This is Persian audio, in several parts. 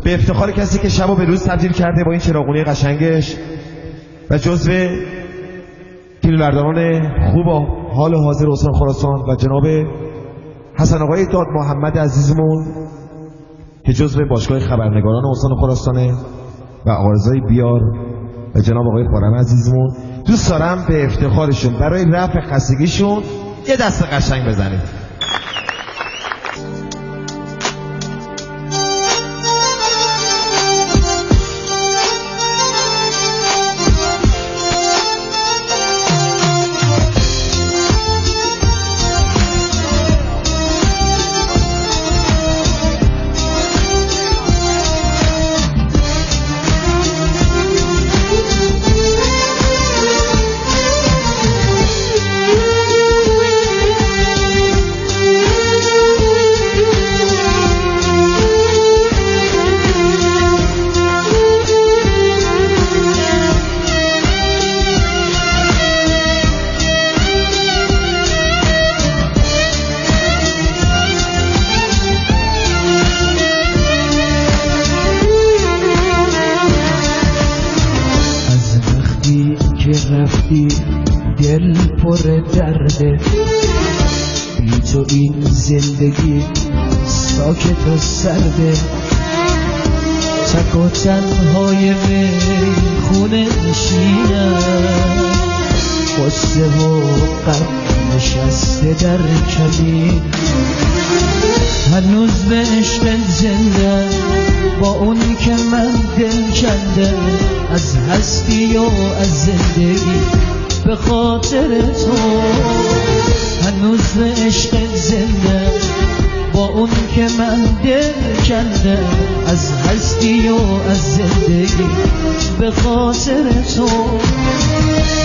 به افتخار کسی که شب و به روز تبدیل کرده با این چراغونی قشنگش و جزو فیلمبرداران خوب و حال حاضر استان خراسان و جناب حسن آقای داد محمد عزیزمون که جزو باشگاه خبرنگاران استان خراسانه و آرزوی بیار و جناب آقای خورم عزیزمون، دوست دارم به افتخارشون برای رفع خستگیشون یه دست قشنگ بزنید. رفتی دل پر درده، بی تو این زندگی ساکت و سرده، تک و تنهای خونه نشینم، قصه و غم نشسته در کمین، هنوز به عشق زنده با اون که من دل کنده، از هستی و از زندگی به خاطر تو، هنوز به عشق زنده با اون که من دل کنده، از هستی و از زندگی به خاطر تو،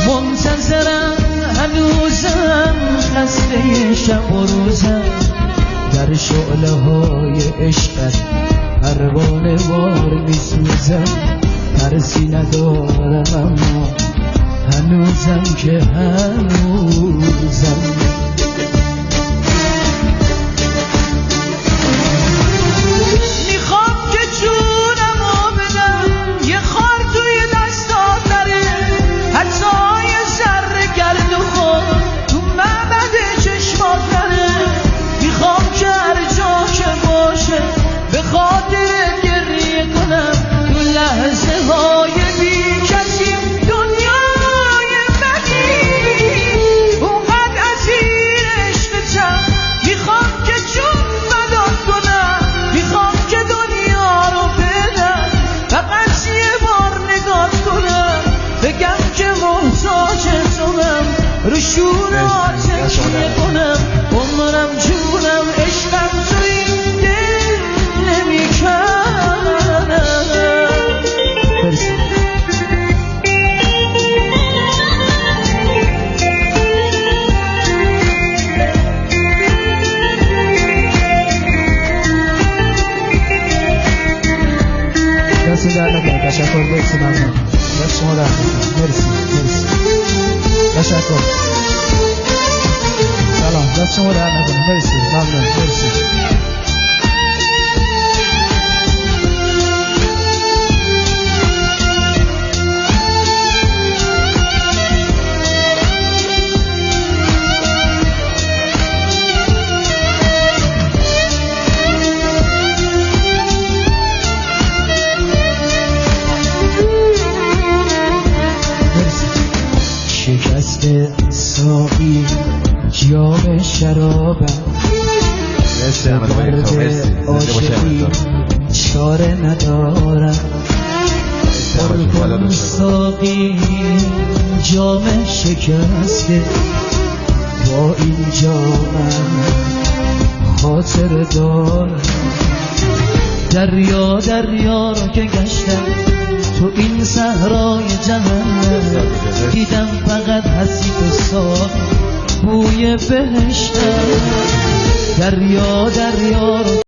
منتظرم هنوزم خسته شب و روزم، در شعله های عشقت پروانه وار میسوزم، ترسی ندارم اما هنوزم که هنوزم. میخوام که جونمو بدم یه خار توی دستات نره، حتی یه ذره گرد و خور تو معبد چشمات نره، میخوام که هر جا که باشه به خاطر گریه کنم، تو لحظه های بی کسی دنیای بدی اونقدر اسیر عشقتم، میخوام که جون فدات کنم، میخوام که دنیا رو بدم، فقط یه بار نگات کنم، بگم که محتاج توام، رو شونات تکیه کنم، عمرم جونم عشقم تو این دل نمیکنم. دست در نکنه، تشکر، مرسی، ممنون، دست شما در نکنه، مرسی، مرسی، تشکر، سلام، دست شما در نکنه، مرسی، ممنون، مرسی. شکست ساقی جام شرابم، درد عاشقی چاره ندارم، پر کن ساقی جام شکسته، با این جامم خاطر دارم، دریا دریا رو که گشتم تو این صحرای جهنم، دیدم فقط حسیب و صاف بوی بهشتم، دریا دریا رو